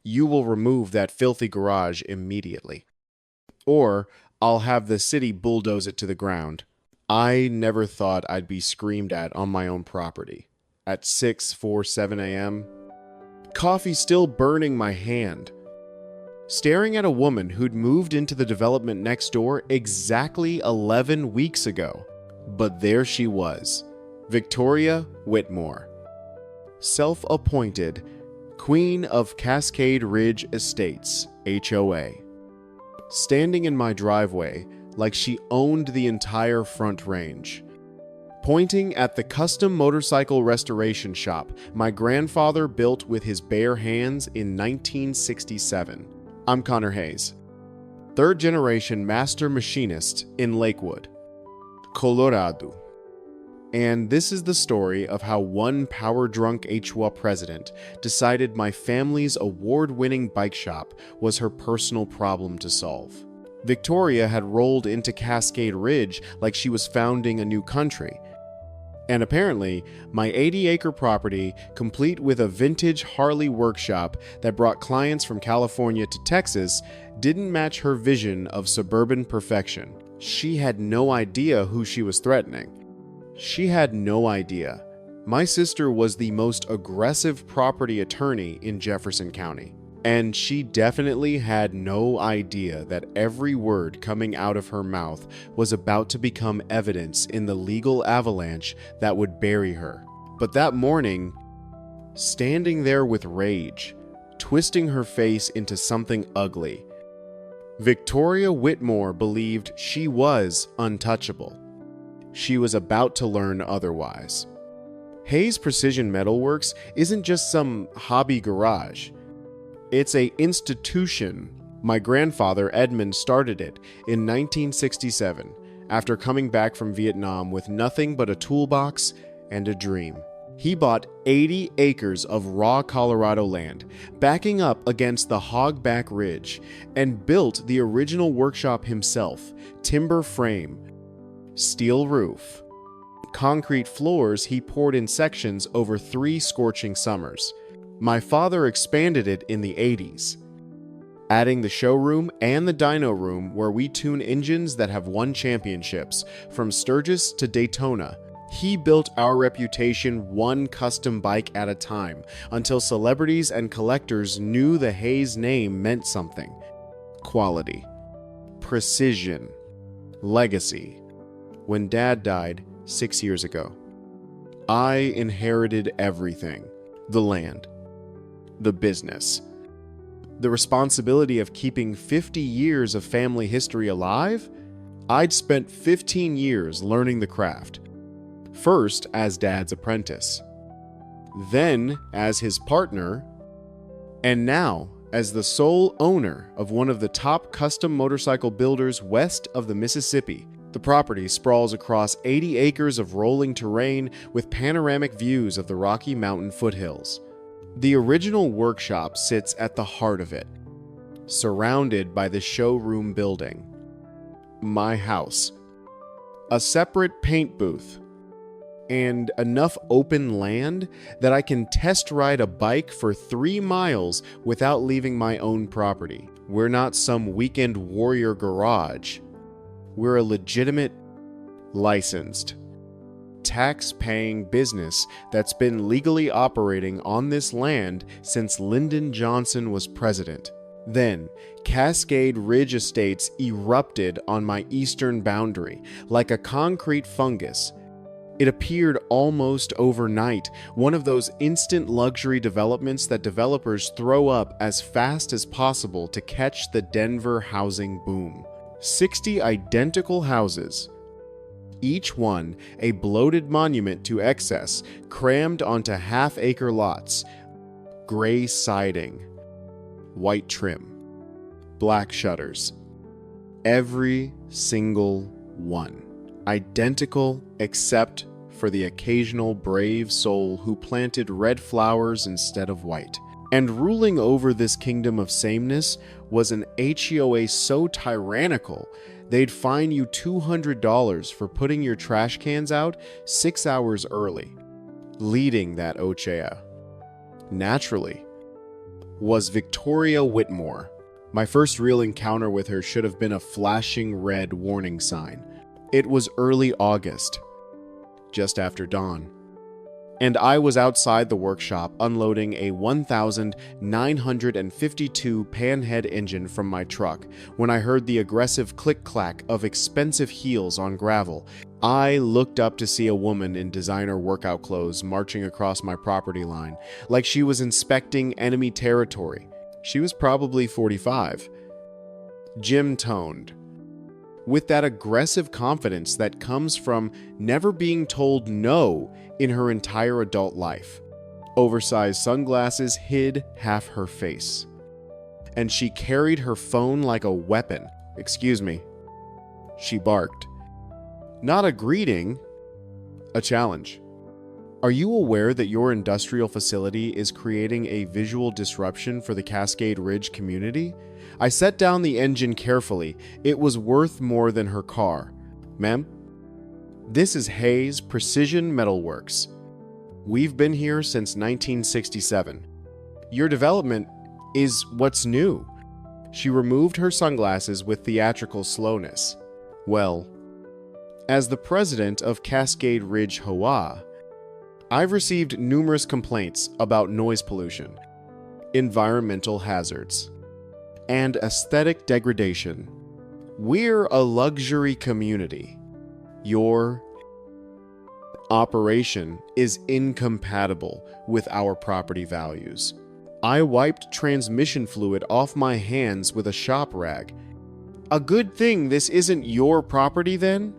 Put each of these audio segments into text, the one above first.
you will remove that filthy garage immediately. Or I'll have the city bulldoze it to the ground. I never thought I'd be screamed at on my own property. At 6:47 a.m., coffee still burning my hand, staring at a woman who'd moved into the development next door exactly 11 weeks ago. But there she was, Victoria Whitmore, self-appointed Queen of Cascade Ridge Estates, HOA, standing in my driveway like she owned the entire Front Range, pointing at the custom motorcycle restoration shop my grandfather built with his bare hands in 1967. I'm Connor Hayes, third-generation master machinist in Lakewood, Colorado. And this is the story of how one power-drunk HOA president decided my family's award-winning bike shop was her personal problem to solve. Victoria had rolled into Cascade Ridge like she was founding a new country. And apparently, my 80-acre property, complete with a vintage Harley workshop that brought clients from California to Texas, didn't match her vision of suburban perfection. She had no idea who she was threatening. She had no idea. My sister was the most aggressive property attorney in Jefferson County. And she definitely had no idea that every word coming out of her mouth was about to become evidence in the legal avalanche that would bury her. But that morning, standing there with rage, twisting her face into something ugly, Victoria Whitmore believed she was untouchable. She was about to learn otherwise. Hayes Precision Metalworks isn't just some hobby garage. It's an institution. My grandfather, Edmund, started it in 1967 after coming back from Vietnam with nothing but a toolbox and a dream. He bought 80 acres of raw Colorado land, backing up against the Hogback Ridge, and built the original workshop himself, timber frame, steel roof, concrete floors he poured in sections over 3 scorching summers. My father expanded it in the 80s, adding the showroom and the dyno room where we tune engines that have won championships, from Sturgis to Daytona. He built our reputation one custom bike at a time, until celebrities and collectors knew the Hayes name meant something. Quality, precision, legacy. When Dad died 6 years ago, I inherited everything: the land, the business, the responsibility of keeping 50 years of family history alive. I'd spent 15 years learning the craft, first as Dad's apprentice, then as his partner, and now as the sole owner of one of the top custom motorcycle builders west of the Mississippi. The property sprawls across 80 acres of rolling terrain with panoramic views of the Rocky Mountain foothills. The original workshop sits at the heart of it, surrounded by the showroom building, my house, a separate paint booth, and enough open land that I can test ride a bike for 3 miles without leaving my own property. We're not some weekend warrior garage. We're a legitimate, licensed, tax-paying business that's been legally operating on this land since Lyndon Johnson was president. Then, Cascade Ridge Estates erupted on my eastern boundary like a concrete fungus. It appeared almost overnight, one of those instant luxury developments that developers throw up as fast as possible to catch the Denver housing boom. 60 identical houses, each one a bloated monument to excess, crammed onto half-acre lots, gray siding, white trim, black shutters. Every single one identical except for the occasional brave soul who planted red flowers instead of white. And ruling over this kingdom of sameness was an HOA so tyrannical they'd fine you $200 for putting your trash cans out 6 hours early. Leading that HOA, naturally, was Victoria Whitmore. My first real encounter with her should have been a flashing red warning sign. It was early August, just after dawn, and I was outside the workshop unloading a 1,952 panhead engine from my truck when I heard the aggressive click-clack of expensive heels on gravel. I looked up to see a woman in designer workout clothes marching across my property line, like she was inspecting enemy territory. She was probably 45. Gym-toned, with that aggressive confidence that comes from never being told no in her entire adult life. Oversized sunglasses hid half her face, and she carried her phone like a weapon. "Excuse me," she barked. Not a greeting, a challenge. "Are you aware that your industrial facility is creating a visual disruption for the Cascade Ridge community?" I set down the engine carefully. It was worth more than her car. "Ma'am, this is Hayes Precision Metalworks. We've been here since 1967. Your development is what's new." She removed her sunglasses with theatrical slowness. "Well, as the president of Cascade Ridge HOA, I've received numerous complaints about noise pollution, environmental hazards, and aesthetic degradation. We're a luxury community. Your operation is incompatible with our property values." I wiped transmission fluid off my hands with a shop rag. "A good thing this isn't your property then?"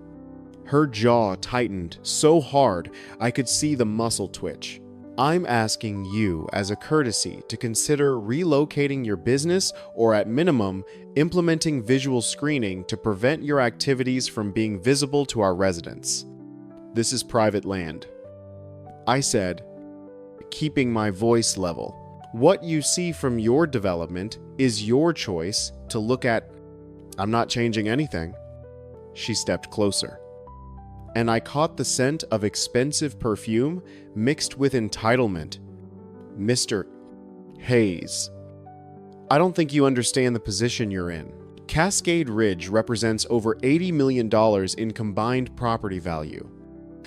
Her jaw tightened so hard I could see the muscle twitch. "I'm asking you as a courtesy to consider relocating your business or at minimum implementing visual screening to prevent your activities from being visible to our residents. This is private land," I said, keeping my voice level. "What you see from your development is your choice to look at." "I'm not changing anything." She stepped closer, and I caught the scent of expensive perfume mixed with entitlement. "Mr. Hayes, I don't think you understand the position you're in. Cascade Ridge represents over $80 million in combined property value.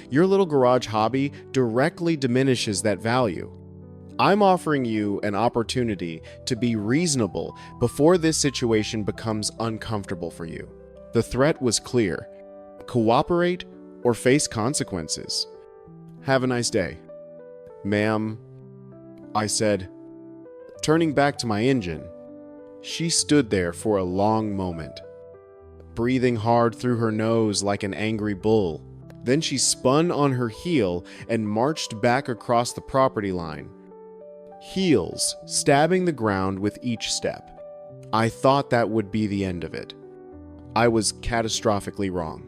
Your little garage hobby directly diminishes that value. I'm offering you an opportunity to be reasonable before this situation becomes uncomfortable for you." The threat was clear: cooperate or face consequences. "Have a nice day." "Ma'am," I said, turning back to my engine. She stood there for a long moment, breathing hard through her nose like an angry bull. Then she spun on her heel and marched back across the property line, heels stabbing the ground with each step. I thought that would be the end of it. I was catastrophically wrong.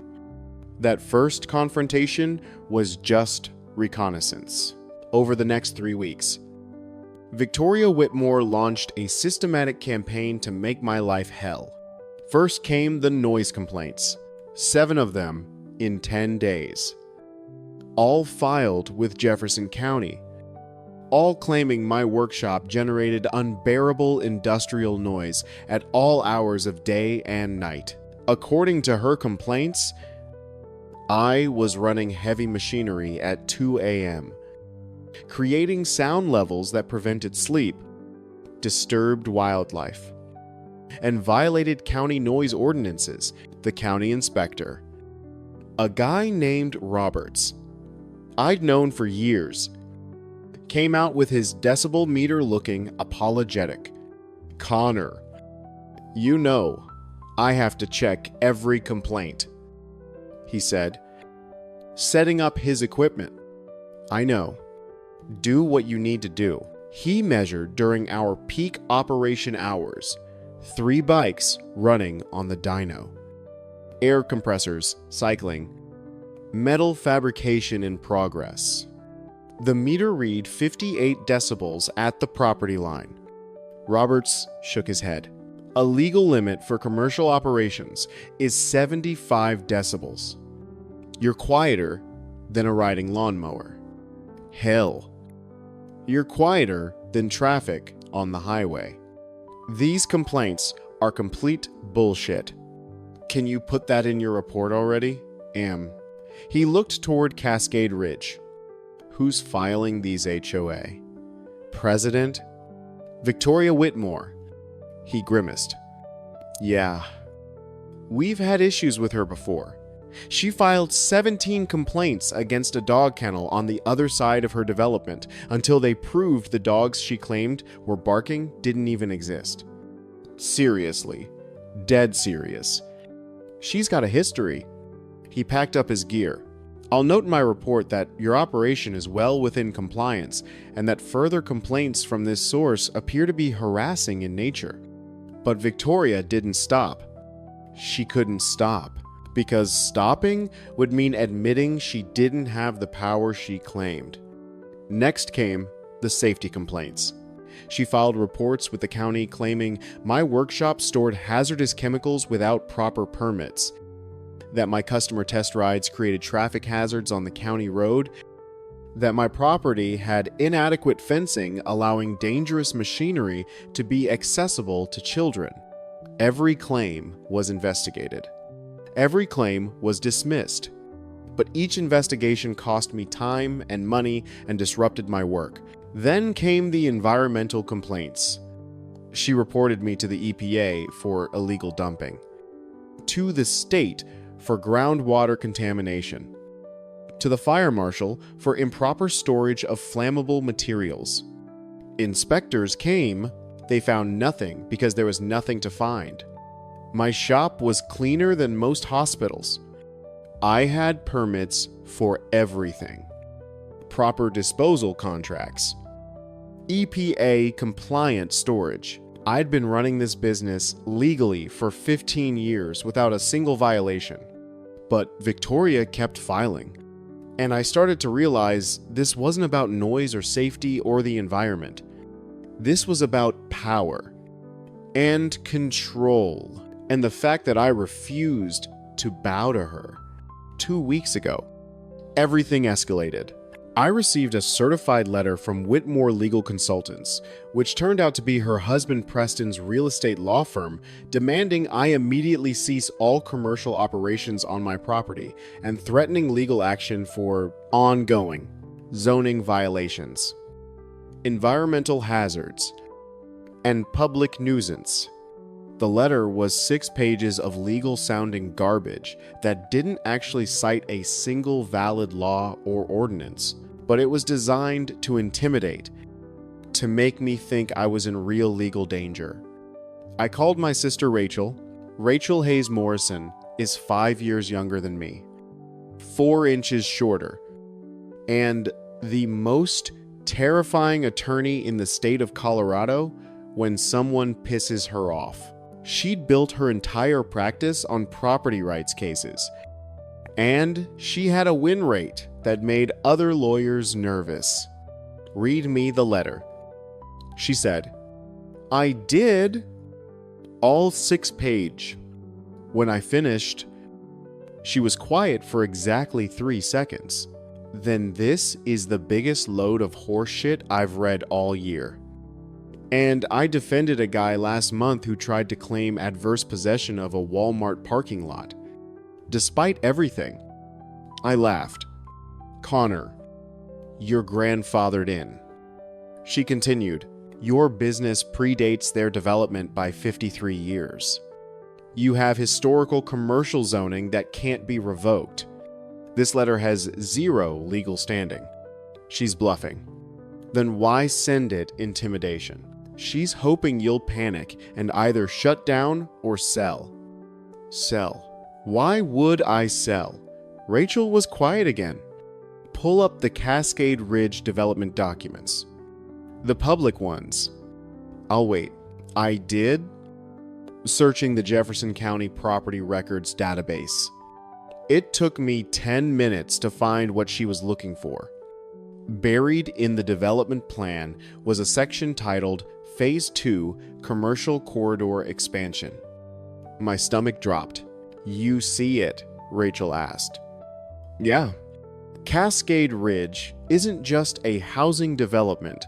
That first confrontation was just reconnaissance. Over the next 3 weeks, Victoria Whitmore launched a systematic campaign to make my life hell. First came the noise complaints, 7 of them in 10 days, all filed with Jefferson County, all claiming my workshop generated unbearable industrial noise at all hours of day and night. According to her complaints, I was running heavy machinery at 2 a.m., creating sound levels that prevented sleep, disturbed wildlife, and violated county noise ordinances. The county inspector, a guy named Roberts, I'd known for years, came out with his decibel meter looking apologetic. "Connor, you know I have to check every complaint," he said, setting up his equipment. "I know. Do what you need to do." He measured during our peak operation hours, 3 bikes running on the dyno, air compressors cycling, metal fabrication in progress. The meter read 58 decibels at the property line. Roberts shook his head. "A legal limit for commercial operations is 75 decibels. You're quieter than a riding lawnmower." "Hell, you're quieter than traffic on the highway. These complaints are complete bullshit. Can you put that in your report already? He looked toward Cascade Ridge. Who's filing these HOA? President? Victoria Whitmore. He grimaced. Yeah. We've had issues with her before. She filed 17 complaints against a dog kennel on the other side of her development until they proved the dogs she claimed were barking didn't even exist. Seriously. Dead serious. She's got a history. He packed up his gear. I'll note in my report that your operation is well within compliance and that further complaints from this source appear to be harassing in nature. But Victoria didn't stop. She couldn't stop, because stopping would mean admitting she didn't have the power she claimed. Next came the safety complaints. She filed reports with the county claiming my workshop stored hazardous chemicals without proper permits, that my customer test rides created traffic hazards on the county road, that my property had inadequate fencing allowing dangerous machinery to be accessible to children. Every claim was investigated. Every claim was dismissed. But each investigation cost me time and money and disrupted my work. Then came the environmental complaints. She reported me to the EPA for illegal dumping, to the state for groundwater contamination, to the fire marshal for improper storage of flammable materials. Inspectors came, they found nothing because there was nothing to find. My shop was cleaner than most hospitals. I had permits for everything. Proper disposal contracts. EPA compliant storage. I'd been running this business legally for 15 years without a single violation. But Victoria kept filing. And I started to realize this wasn't about noise or safety or the environment. This was about power and control, and the fact that I refused to bow to her. 2 weeks ago, everything escalated. I received a certified letter from Whitmore Legal Consultants, which turned out to be her husband Preston's real estate law firm, demanding I immediately cease all commercial operations on my property and threatening legal action for ongoing zoning violations, environmental hazards, and public nuisance. The letter was 6 pages of legal-sounding garbage that didn't actually cite a single valid law or ordinance, but it was designed to intimidate, to make me think I was in real legal danger. I called my sister Rachel. Rachel Hayes Morrison is 5 years younger than me, 4 inches shorter, and the most terrifying attorney in the state of Colorado when someone pisses her off. She'd built her entire practice on property rights cases, and she had a win rate that made other lawyers nervous. Read me the letter. She said, I did. All 6 page. When I finished, she was quiet for exactly 3 seconds. Then this is the biggest load of horseshit I've read all year. And I defended a guy last month who tried to claim adverse possession of a Walmart parking lot. Despite everything, I laughed. Connor, you're grandfathered in. She continued, your business predates their development by 53 years. You have historical commercial zoning that can't be revoked. This letter has 0 legal standing. She's bluffing. Then why send it intimidation? She's hoping you'll panic and either shut down or sell. Sell. Why would I sell? Rachel was quiet again. Pull up the Cascade Ridge development documents. The public ones. I'll wait. I did? Searching the Jefferson County Property Records database. It took me 10 minutes to find what she was looking for. Buried in the development plan was a section titled Phase 2 Commercial Corridor Expansion. My stomach dropped. You see it? Rachel asked. Yeah. Cascade Ridge isn't just a housing development.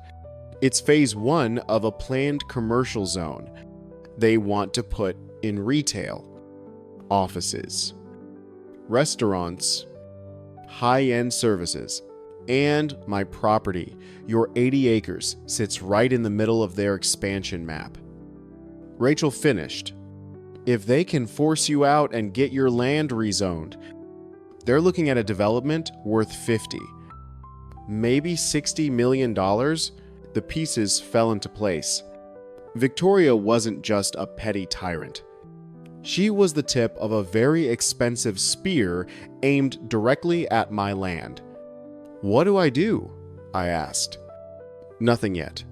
It's phase 1 of a planned commercial zone they want to put in retail, offices, restaurants, high-end services, and my property, your 80 acres, sits right in the middle of their expansion map. Rachel finished. If they can force you out and get your land rezoned, they're looking at a development worth $50, maybe $60 million. The pieces fell into place. Victoria wasn't just a petty tyrant. She was the tip of a very expensive spear aimed directly at my land. What do I do? I asked. Nothing yet.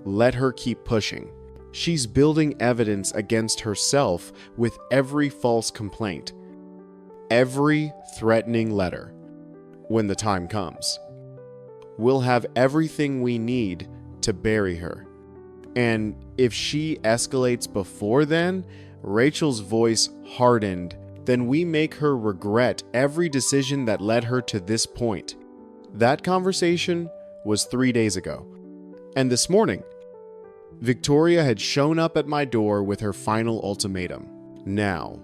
Let her keep pushing. She's building evidence against herself with every false complaint, every threatening letter. When the time comes, we'll have everything we need to bury her. And if she escalates before then, Rachel's voice hardened. Then we make her regret every decision that led her to this point. That conversation was 3 days ago. And this morning, Victoria had shown up at my door with her final ultimatum. Now,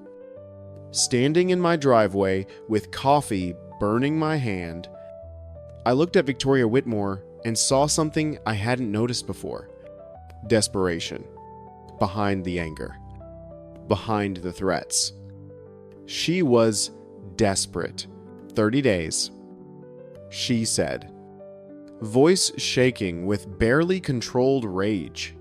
standing in my driveway with coffee burning my hand, I looked at Victoria Whitmore and saw something I hadn't noticed before. Desperation. Behind the anger. Behind the threats. She was desperate. 30 days. She said, voice shaking with barely controlled rage.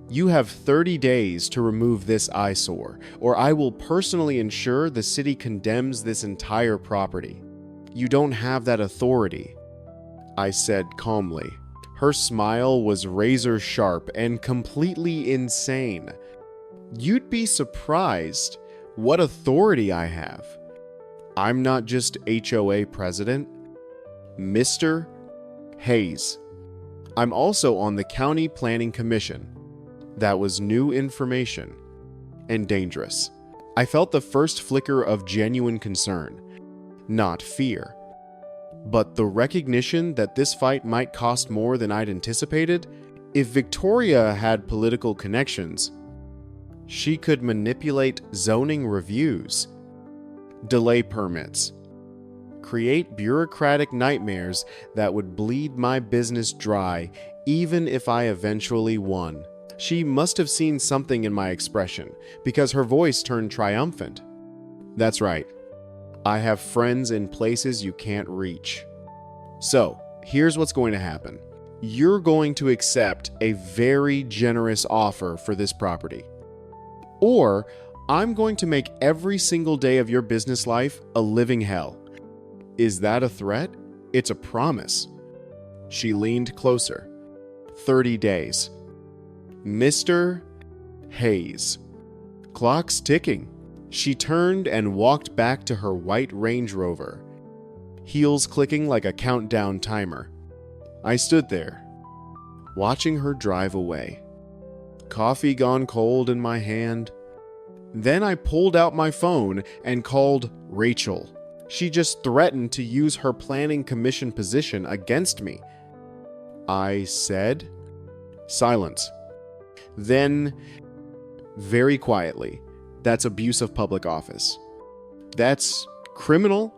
You have 30 days to remove this eyesore, or I will personally ensure the city condemns this entire property. You don't have that authority, I said calmly. Her smile was razor sharp and completely insane. You'd be surprised what authority I have. I'm not just HOA president, Mr. Hayes. I'm also on the County Planning Commission. That was new information and dangerous. I felt the first flicker of genuine concern, not fear, but the recognition that this fight might cost more than I'd anticipated. If Victoria had political connections, she could manipulate zoning reviews, delay permits, create bureaucratic nightmares that would bleed my business dry even if I eventually won. She must have seen something in my expression, because her voice turned triumphant. That's right. I have friends in places you can't reach. So, here's what's going to happen. You're going to accept a very generous offer for this property. Or, I'm going to make every single day of your business life a living hell. Is that a threat? It's a promise. She leaned closer. 30 days. Mr. Hayes. Clock's ticking. She turned and walked back to her white Range Rover, heels clicking like a countdown timer. I stood there, watching her drive away, coffee gone cold in my hand. Then I pulled out my phone and called Rachel. She just threatened to use her planning commission position against me. I said, silence. Then, very quietly, that's abuse of public office. That's criminal.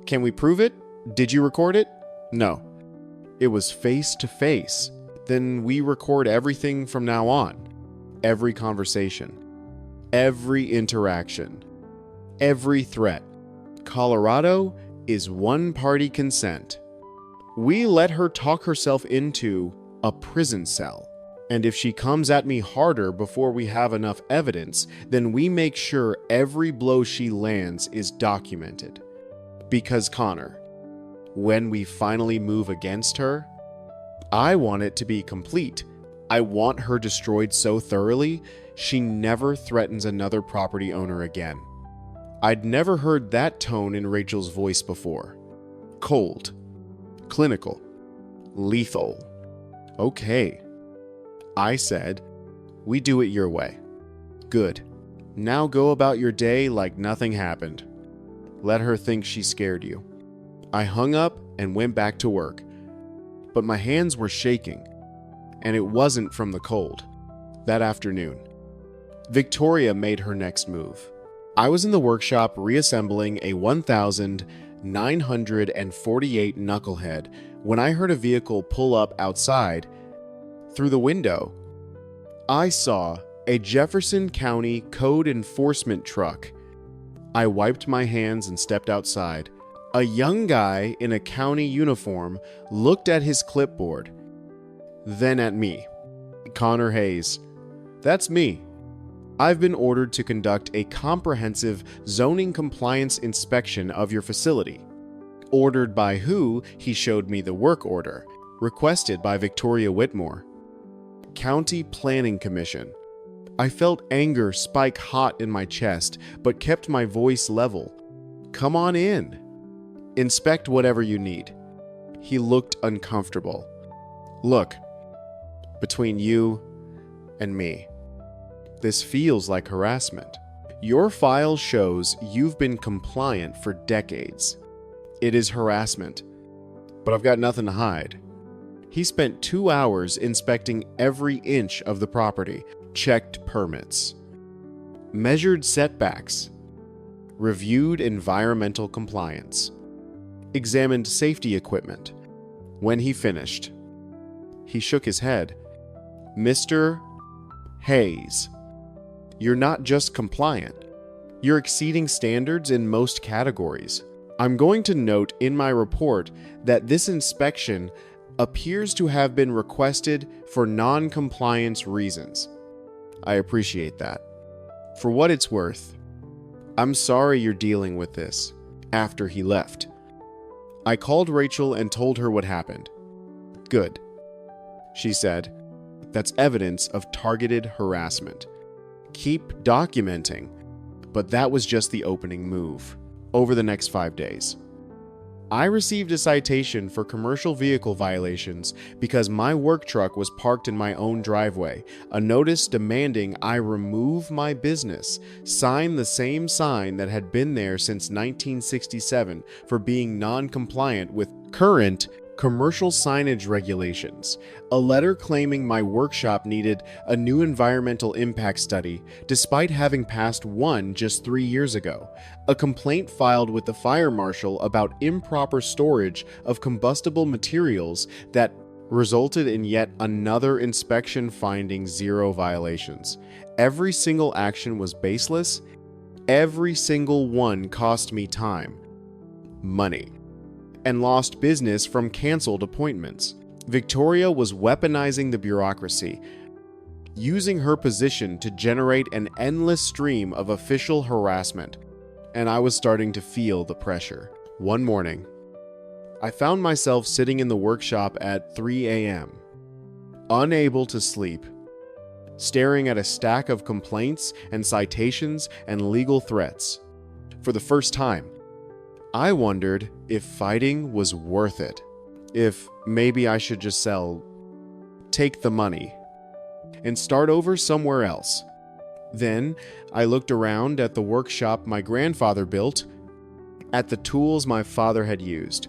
Can we prove it? Did you record it? No. It was face to face. Then we record everything from now on. Every conversation. Every interaction. Every threat. Colorado is one-party consent. We let her talk herself into a prison cell. And if she comes at me harder before we have enough evidence, then we make sure every blow she lands is documented. Because Connor, when we finally move against her, I want it to be complete. I want her destroyed so thoroughly, she never threatens another property owner again. I'd never heard that tone in Rachel's voice before. Cold. Clinical. Lethal. Okay. I said, we do it your way. Good. Now go about your day like nothing happened. Let her think she scared you. I hung up and went back to work. But my hands were shaking, and it wasn't from the cold. That afternoon, Victoria made her next move. I was in the workshop reassembling a 1,948 knucklehead when I heard a vehicle pull up outside. Through the window, I saw a Jefferson County code enforcement truck. I wiped my hands and stepped outside. A young guy in a county uniform looked at his clipboard, then at me. Connor Hayes. That's me. I've been ordered to conduct a comprehensive zoning compliance inspection of your facility. Ordered by who? He showed me the work order. Requested by Victoria Whitmore. County Planning Commission. I felt anger spike hot in my chest, but kept my voice level. Come on in. Inspect whatever you need. He looked uncomfortable. Look, between you and me, this feels like harassment. Your file shows you've been compliant for decades. It is harassment, but I've got nothing to hide. He spent 2 hours inspecting every inch of the property, checked permits, measured setbacks, reviewed environmental compliance, examined safety equipment. When he finished, he shook his head. Mr. Hayes, you're not just compliant. You're exceeding standards in most categories. I'm going to note in my report that this inspection appears to have been requested for non-compliance reasons. I appreciate that. For what it's worth, I'm sorry you're dealing with this. After he left, I called Rachel and told her what happened. Good, she said. That's evidence of targeted harassment. Keep documenting. But that was just the opening move. Over the next 5 days, I received a citation for commercial vehicle violations because my work truck was parked in my own driveway, a notice demanding I remove my business, sign the same sign that had been there since 1967 for being non-compliant with current commercial signage regulations, a letter claiming my workshop needed a new environmental impact study despite having passed one just 3 years ago, a complaint filed with the fire marshal about improper storage of combustible materials that resulted in yet another inspection finding 0 violations. Every single action was baseless. Every single one cost me time, money, and lost business from canceled appointments. Victoria was weaponizing the bureaucracy, using her position to generate an endless stream of official harassment, and I was starting to feel the pressure. One morning, I found myself sitting in the workshop at 3 a.m., unable to sleep, staring at a stack of complaints and citations and legal threats. For the first time, I wondered if fighting was worth it. If maybe I should just take the money, and start over somewhere else. Then I looked around at the workshop my grandfather built, at the tools my father had used,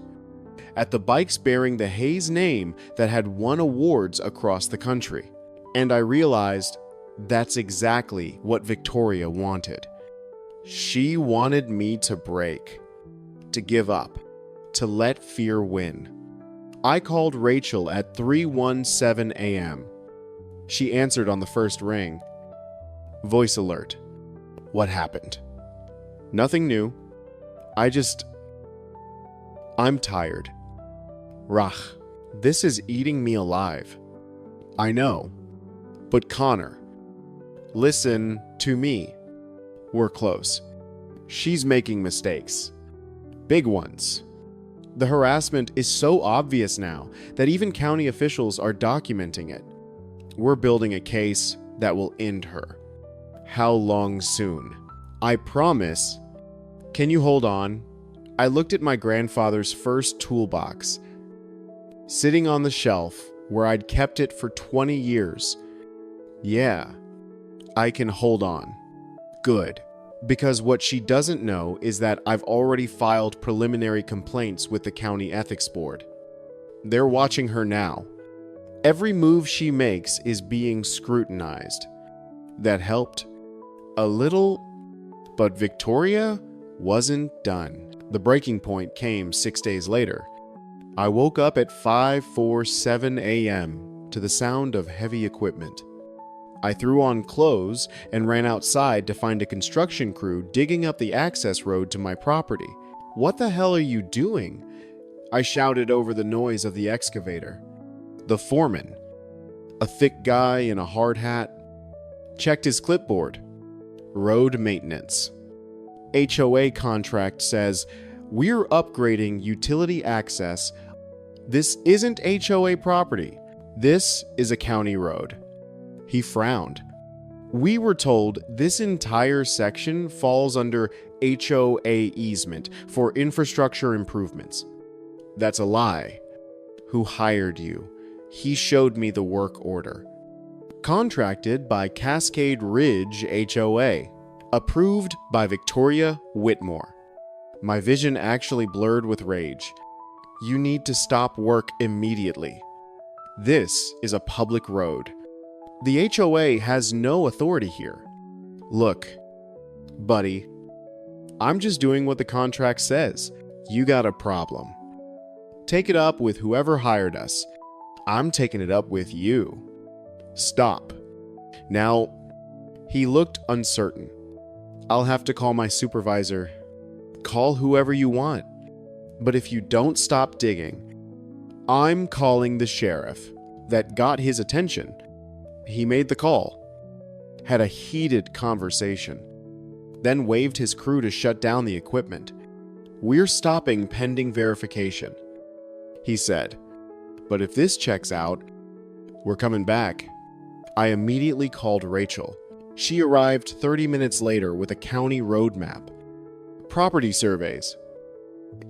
at the bikes bearing the Hayes name that had won awards across the country. And I realized that's exactly what Victoria wanted. She wanted me to break, to give up, to let fear win. I called Rachel at 3:17 a.m. She answered on the first ring. Voice alert. What happened? Nothing new. I'm tired. Rach, this is eating me alive. I know. But Connor, listen to me. We're close. She's making mistakes. Big ones. The harassment is so obvious now that even county officials are documenting it. We're building a case that will end her. How long soon? I promise. Can you hold on? I looked at my grandfather's first toolbox, sitting on the shelf where I'd kept it for 20 years. Yeah, I can hold on. Good. Because what she doesn't know is that I've already filed preliminary complaints with the County Ethics Board. They're watching her now, Every move she makes is being scrutinized. That helped a little, but Victoria wasn't done. The breaking point came 6 days later. I woke up at 5:47 a.m. to the sound of heavy equipment. I threw on clothes and ran outside to find a construction crew digging up the access road to my property. "What the hell are you doing?" I shouted over the noise of the excavator. The foreman, a thick guy in a hard hat, checked his clipboard. Road maintenance. HOA contract says, "We're upgrading utility access. This isn't HOA property. This is a county road." He frowned. "We were told this entire section falls under HOA easement for infrastructure improvements." "That's a lie." "Who hired you?" He showed me the work order. "Contracted by Cascade Ridge HOA. Approved by Victoria Whitmore." My vision actually blurred with rage. "You need to stop work immediately. This is a public road. The HOA has no authority here." "Look, buddy, I'm just doing what the contract says. You got a problem. Take it up with whoever hired us. I'm taking it up with you. Stop." Now, he looked uncertain. "I'll have to call my supervisor." "Call whoever you want. But if you don't stop digging, I'm calling the sheriff." That got his attention. He made the call, had a heated conversation, then waved his crew to shut down the equipment. "We're stopping pending verification," he said. "But if this checks out, we're coming back." I immediately called Rachel. She arrived 30 minutes later with a county road map, property surveys,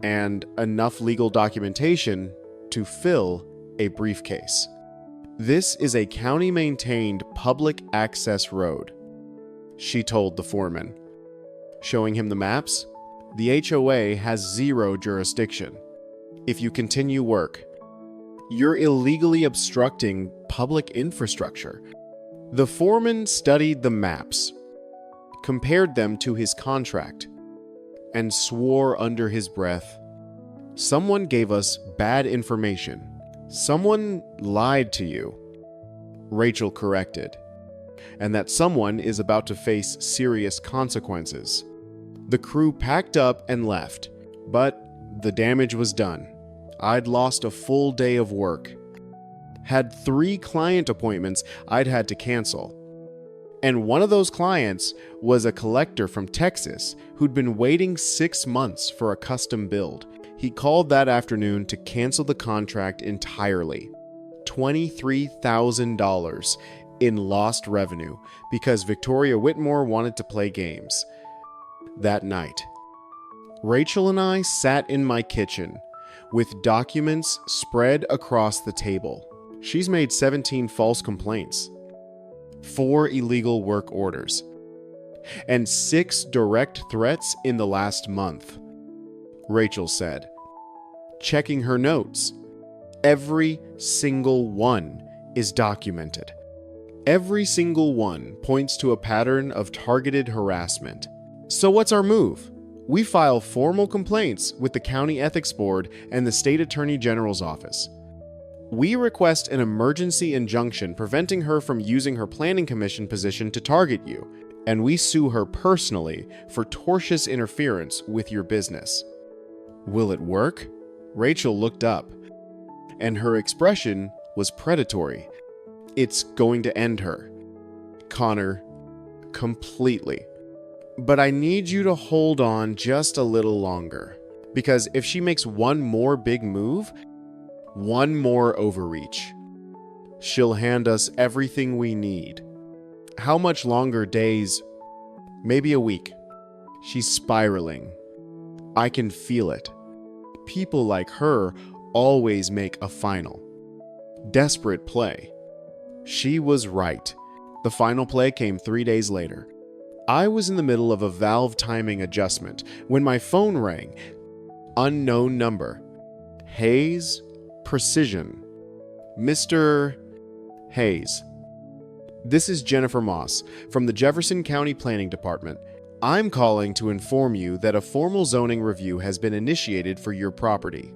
and enough legal documentation to fill a briefcase. "This is a county-maintained public access road," she told the foreman. Showing him the maps, the HOA has zero jurisdiction. "If you continue work, you're illegally obstructing public infrastructure." The foreman studied the maps, compared them to his contract, and swore under his breath. "Someone gave us bad information. Someone lied to you." Rachel corrected. "And that someone is about to face serious consequences." The crew packed up and left, but the damage was done. I'd lost a full day of work. Had 3 client appointments I'd had to cancel. And one of those clients was a collector from Texas who'd been waiting 6 months for a custom build. He called that afternoon to cancel the contract entirely. $23,000 in lost revenue because Victoria Whitmore wanted to play games. That night, Rachel and I sat in my kitchen with documents spread across the table. She's made 17 false complaints, 4 illegal work orders, and 6 direct threats in the last month. Rachel said, checking her notes. Every single one is documented. Every single one points to a pattern of targeted harassment. So what's our move? We file formal complaints with the County Ethics Board and the State Attorney General's office. We request an emergency injunction preventing her from using her planning commission position to target you, and we sue her personally for tortious interference with your business. Will it work? Rachel looked up, and her expression was predatory. It's going to end her, Connor, completely. But I need you to hold on just a little longer, because if she makes one more big move, one more overreach, she'll hand us everything we need. How much longer? Days? Maybe a week. She's spiraling. I can feel it. People like her always make a final, desperate play. She was right. The final play came 3 days later. I was in the middle of a valve timing adjustment when my phone rang. Unknown number. Hayes Precision. Mr. Hayes. This is Jennifer Moss from the Jefferson County Planning Department. I'm calling to inform you that a formal zoning review has been initiated for your property.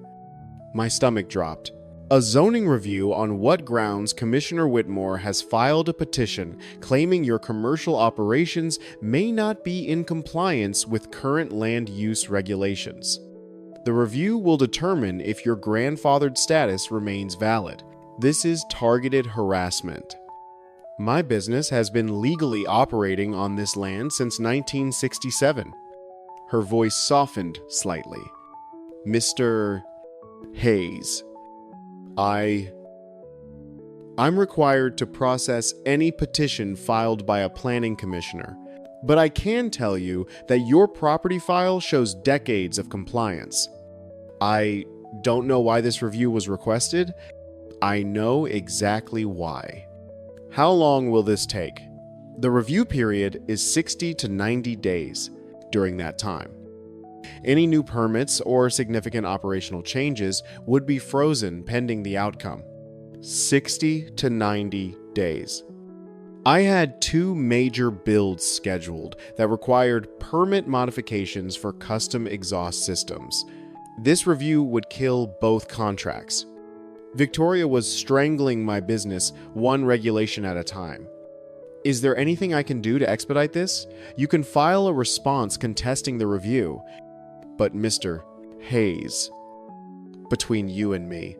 My stomach dropped. A zoning review on what grounds Commissioner Whitmore has filed a petition claiming your commercial operations may not be in compliance with current land use regulations. The review will determine if your grandfathered status remains valid. This is targeted harassment. My business has been legally operating on this land since 1967. Her voice softened slightly. Mr. Hayes, I'm required to process any petition filed by a planning commissioner, but I can tell you that your property file shows decades of compliance. I don't know why this review was requested. I know exactly why. How long will this take? The review period is 60 to 90 days. During that time, any new permits or significant operational changes would be frozen pending the outcome. 60 to 90 days. I had 2 major builds scheduled that required permit modifications for custom exhaust systems. This review would kill both contracts. Victoria was strangling my business one regulation at a time. Is there anything I can do to expedite this? You can file a response contesting the review. But Mr. Hayes, between you and me,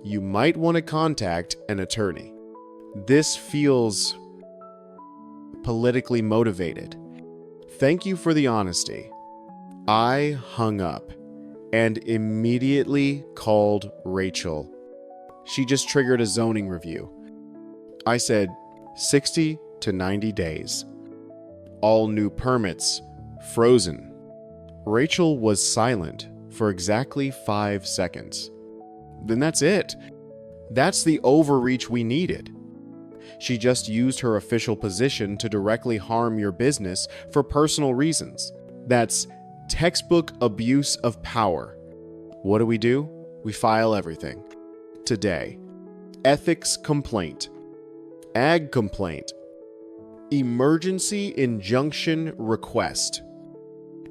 you might want to contact an attorney. This feels politically motivated. Thank you for the honesty. I hung up and immediately called Rachel. She just triggered a zoning review. I said 60 to 90 days. All new permits frozen. Rachel was silent for exactly 5 seconds. Then that's it. That's the overreach we needed. She just used her official position to directly harm your business for personal reasons. That's textbook abuse of power. What do? We file everything. Today. Ethics complaint. Ag complaint. Emergency injunction request.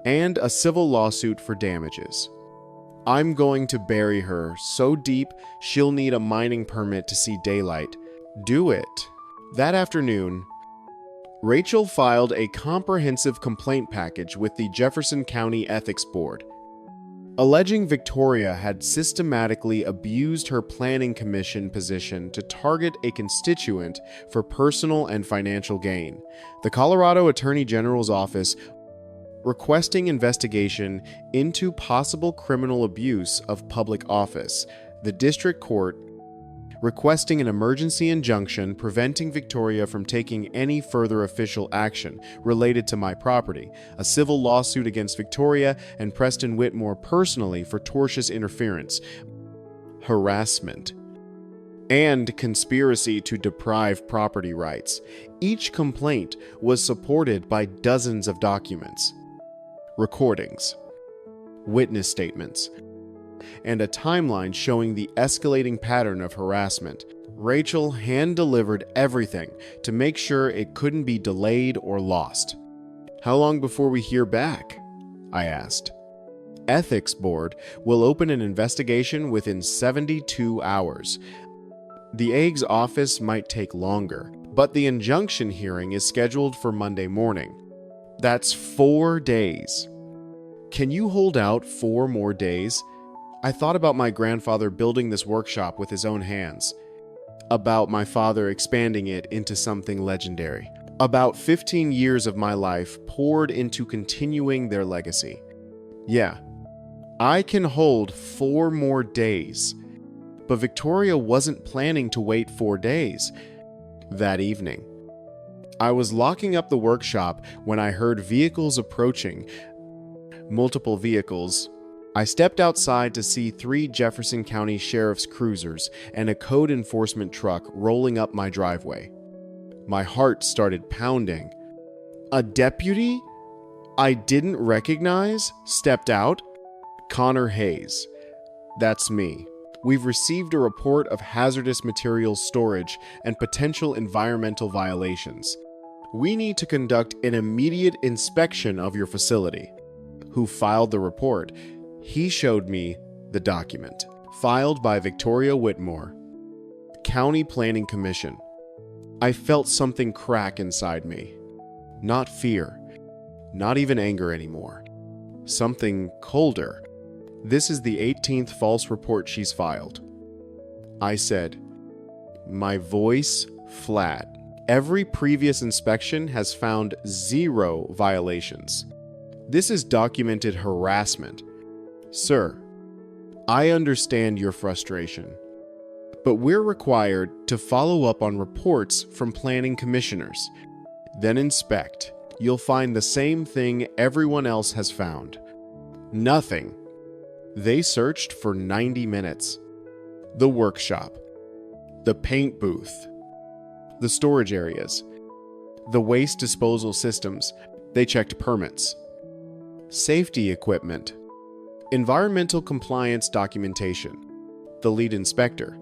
And a civil lawsuit for damages. I'm going to bury her so deep she'll need a mining permit to see daylight. Do it. That afternoon, Rachel filed a comprehensive complaint package with the Jefferson County Ethics Board, alleging Victoria had systematically abused her planning commission position to target a constituent for personal and financial gain. The Colorado Attorney General's office requesting investigation into possible criminal abuse of public office. The district court requesting an emergency injunction preventing Victoria from taking any further official action related to my property, a civil lawsuit against Victoria and Preston Whitmore personally for tortious interference, harassment, and conspiracy to deprive property rights. Each complaint was supported by dozens of documents, recordings, witness statements, and a timeline showing the escalating pattern of harassment. Rachel hand-delivered everything to make sure it couldn't be delayed or lost. How long before we hear back? I asked. Ethics Board will open an investigation within 72 hours. The AG's office might take longer, but the injunction hearing is scheduled for Monday morning. That's 4 days. Can you hold out 4 more days? I thought about my grandfather building this workshop with his own hands, about my father expanding it into something legendary, about 15 years of my life poured into continuing their legacy. Yeah, I can hold 4 more days, but Victoria wasn't planning to wait 4 days. That evening, I was locking up the workshop when I heard vehicles approaching, multiple vehicles. I stepped outside to see 3 Jefferson County Sheriff's cruisers and a code enforcement truck rolling up my driveway. My heart started pounding. A deputy I didn't recognize stepped out. Connor Hayes. That's me. We've received a report of hazardous materials storage and potential environmental violations. We need to conduct an immediate inspection of your facility. Who filed the report? He showed me the document. Filed by Victoria Whitmore, County Planning Commission. I felt something crack inside me. Not fear, not even anger anymore. Something colder. This is the 18th false report she's filed. I said, my voice flat. Every previous inspection has found 0 violations. This is documented harassment. Sir, I understand your frustration, but we're required to follow up on reports from planning commissioners. Then inspect. You'll find the same thing everyone else has found. Nothing. They searched for 90 minutes. The workshop, the paint booth, the storage areas, the waste disposal systems. They checked permits, safety equipment, environmental compliance documentation, the lead inspector,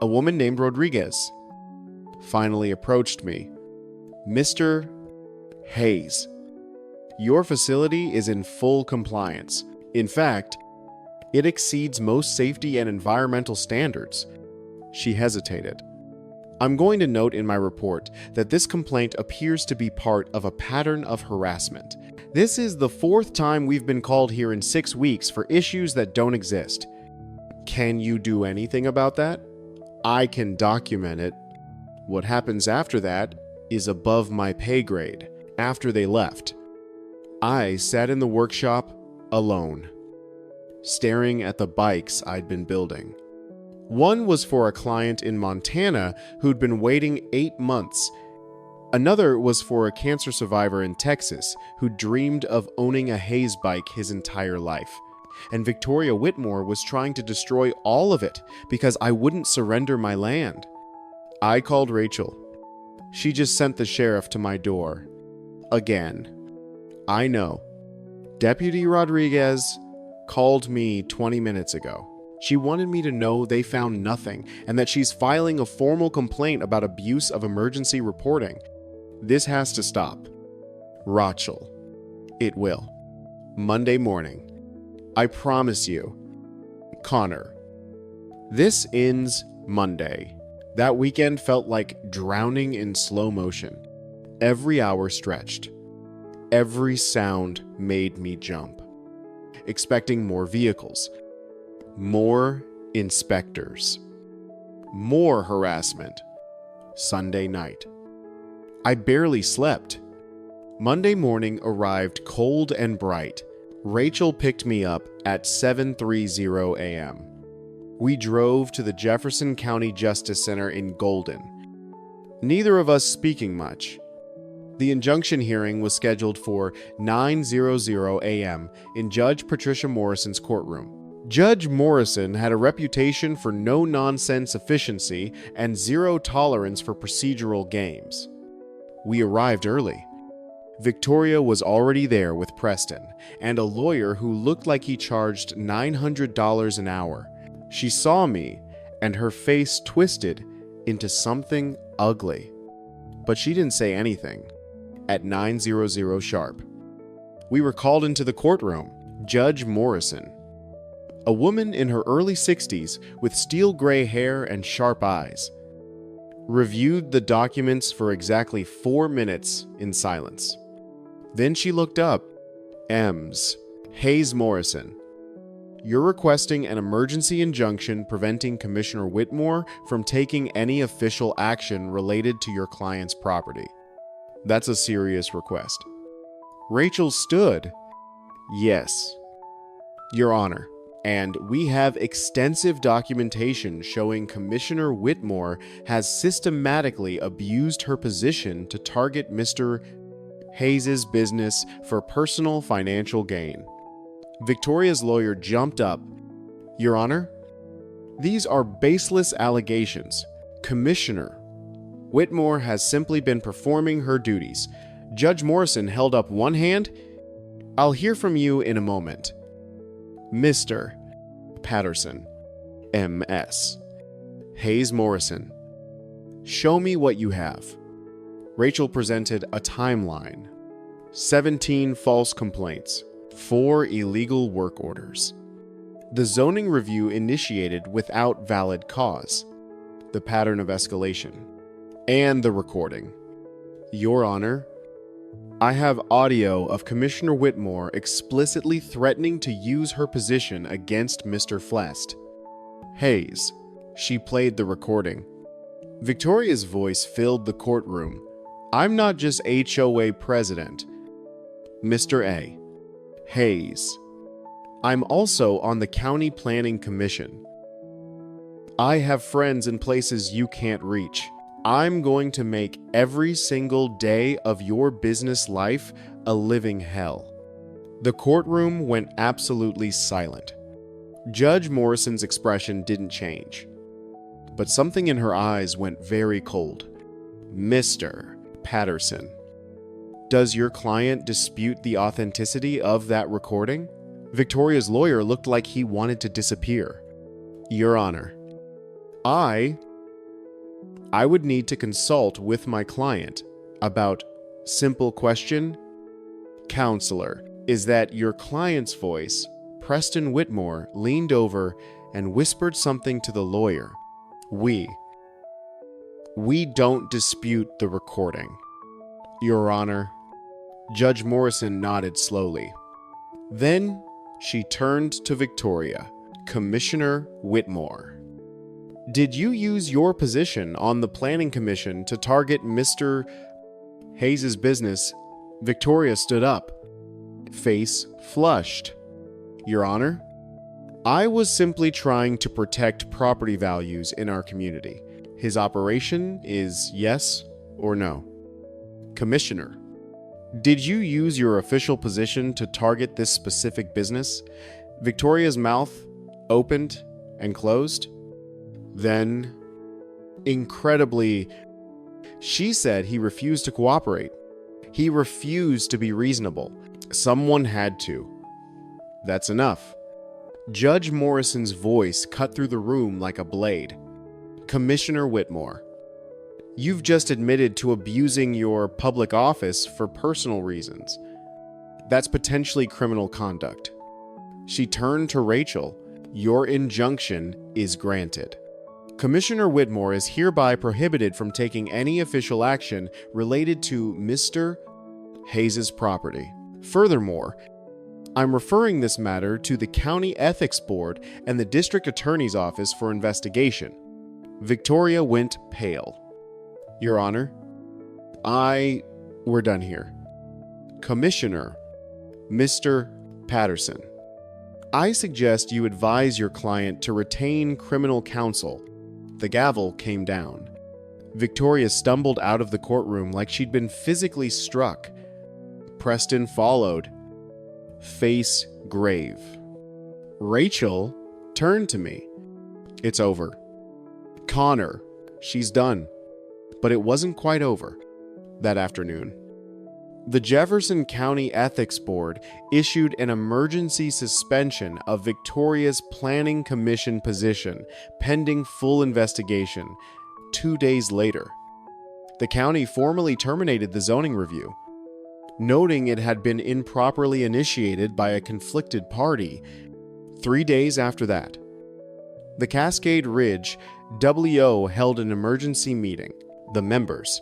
a woman named Rodriguez, finally approached me. Mr. Hayes, your facility is in full compliance. In fact, it exceeds most safety and environmental standards. She hesitated. I'm going to note in my report that this complaint appears to be part of a pattern of harassment. This is the 4th time we've been called here in 6 weeks for issues that don't exist. Can you do anything about that? I can document it. What happens after that is above my pay grade. After they left, I sat in the workshop alone, staring at the bikes I'd been building. One was for a client in Montana who'd been waiting 8 months. Another was for a cancer survivor in Texas who dreamed of owning a Hayes bike his entire life. And Victoria Whitmore was trying to destroy all of it because I wouldn't surrender my land. I called Rachel. She just sent the sheriff to my door. Again. I know. Deputy Rodriguez called me 20 minutes ago. She wanted me to know they found nothing and that she's filing a formal complaint about abuse of emergency reporting. This has to stop. Rachel. It will. Monday morning. I promise you. Connor. This ends Monday. That weekend felt like drowning in slow motion. Every hour stretched. Every sound made me jump. Expecting more vehicles. More inspectors. More harassment. Sunday night. I barely slept. Monday morning arrived cold and bright. Rachel picked me up at 7:30 a.m. We drove to the Jefferson County Justice Center in Golden. Neither of us speaking much. The injunction hearing was scheduled for 9:00 a.m. in Judge Patricia Morrison's courtroom. Judge Morrison had a reputation for no-nonsense efficiency and zero tolerance for procedural games. We arrived early. Victoria was already there with Preston and a lawyer who looked like he charged $900 an hour. She saw me and her face twisted into something ugly. But she didn't say anything. At 9:00 sharp, we were called into the courtroom. Judge Morrison, a woman in her early 60s with steel gray hair and sharp eyes, reviewed the documents for exactly 4 minutes in silence. Then she looked up. Ems, Hayes Morrison, you're requesting an emergency injunction preventing Commissioner Whitmore from taking any official action related to your client's property. That's a serious request. Rachel stood. Yes, Your Honor, and we have extensive documentation showing Commissioner Whitmore has systematically abused her position to target Mr. Hayes' business for personal financial gain. Victoria's lawyer jumped up. Your Honor, these are baseless allegations. Commissioner Whitmore has simply been performing her duties. Judge Morrison held up one hand. I'll hear from you in a moment. Mr. Patterson, MS. Hayes Morrison. Show me what you have. Rachel presented a timeline. 17 false complaints, 4 illegal work orders. The zoning review initiated without valid cause. The pattern of escalation. And the recording. Your Honor, I have audio of Commissioner Whitmore explicitly threatening to use her position against Mr. Flest. Hayes. She played the recording. Victoria's voice filled the courtroom. I'm not just HOA president. Mr. A. Hayes. I'm also on the County Planning Commission. I have friends in places you can't reach. I'm going to make every single day of your business life a living hell. The courtroom went absolutely silent. Judge Morrison's expression didn't change, but something in her eyes went very cold. Mr. Patterson, does your client dispute the authenticity of that recording? Victoria's lawyer looked like he wanted to disappear. Your Honor, I would need to consult with my client about simple question. Counselor, is that your client's voice? Preston Whitmore leaned over and whispered something to the lawyer. We don't dispute the recording. Your Honor. Judge Morrison nodded slowly. Then she turned to Victoria. Commissioner Whitmore. Did you use your position on the Planning Commission to target Mr. Hayes' business? Victoria stood up, face flushed. Your Honor, I was simply trying to protect property values in our community. His operation is yes or no. Commissioner, did you use your official position to target this specific business? Victoria's mouth opened and closed. Then, incredibly, she said he refused to cooperate. He refused to be reasonable. Someone had to. That's enough. Judge Morrison's voice cut through the room like a blade. Commissioner Whitmore, you've just admitted to abusing your public office for personal reasons. That's potentially criminal conduct. She turned to Rachel. Your injunction is granted. Commissioner Whitmore is hereby prohibited from taking any official action related to Mr. Hayes' property. Furthermore, I'm referring this matter to the County Ethics Board and the District Attorney's Office for investigation. Victoria went pale. Your Honor, we're done here. Commissioner, Mr. Patterson, I suggest you advise your client to retain criminal counsel. The gavel came down. Victoria stumbled out of the courtroom like she'd been physically struck. Preston followed, face grave. Rachel turned to me. It's over. Connor, she's done. But it wasn't quite over that afternoon. The Jefferson County Ethics Board issued an emergency suspension of Victoria's Planning Commission position pending full investigation 2 days later. The county formally terminated the zoning review, noting it had been improperly initiated by a conflicted party. 3 days after that, the Cascade Ridge WO held an emergency meeting. The members,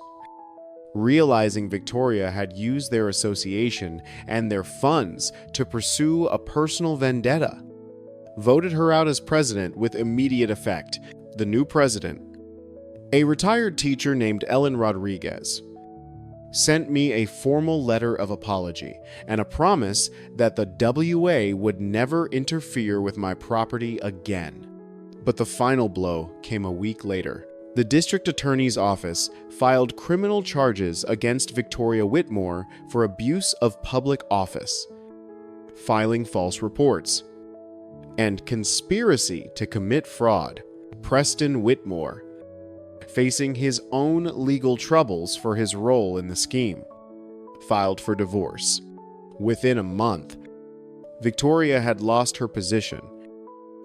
realizing Victoria had used their association and their funds to pursue a personal vendetta, voted her out as president with immediate effect. The new president, a retired teacher named Ellen Rodriguez, sent me a formal letter of apology and a promise that the WA would never interfere with my property again. But the final blow came a week later. The district attorney's office filed criminal charges against Victoria Whitmore for abuse of public office, filing false reports, and conspiracy to commit fraud. Preston Whitmore, facing his own legal troubles for his role in the scheme, filed for divorce. Within a month, Victoria had lost her position,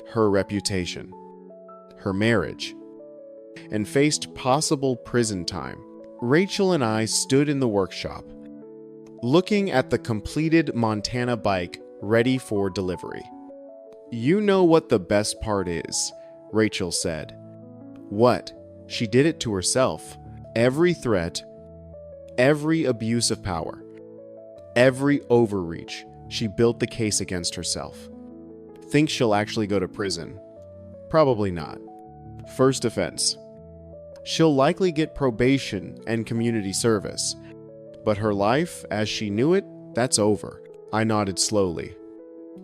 her reputation, her marriage, and faced possible prison time. Rachel and I stood in the workshop, looking at the completed Montana bike ready for delivery. "You know what the best part is," Rachel said. "What?" She did it to herself. Every threat, every abuse of power, every overreach, she built the case against herself. Think she'll actually go to prison? Probably not. First offense. She'll likely get probation and community service. But her life, as she knew it, that's over. I nodded slowly.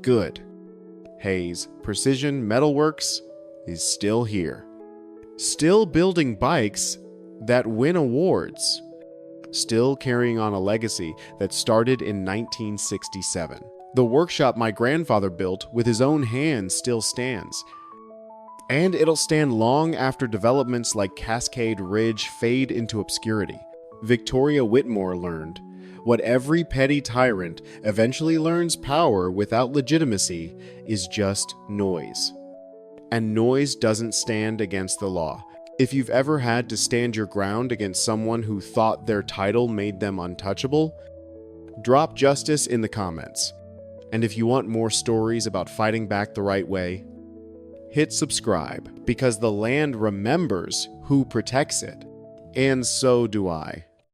Good. Hayes Precision Metalworks is still here. Still building bikes that win awards. Still carrying on a legacy that started in 1967. The workshop my grandfather built with his own hands still stands. And it'll stand long after developments like Cascade Ridge fade into obscurity. Victoria Whitmore learned, what every petty tyrant eventually learns power without legitimacy is just noise. And noise doesn't stand against the law. If you've ever had to stand your ground against someone who thought their title made them untouchable, drop justice in the comments. And if you want more stories about fighting back the right way, hit subscribe, because the land remembers who protects it, and so do I.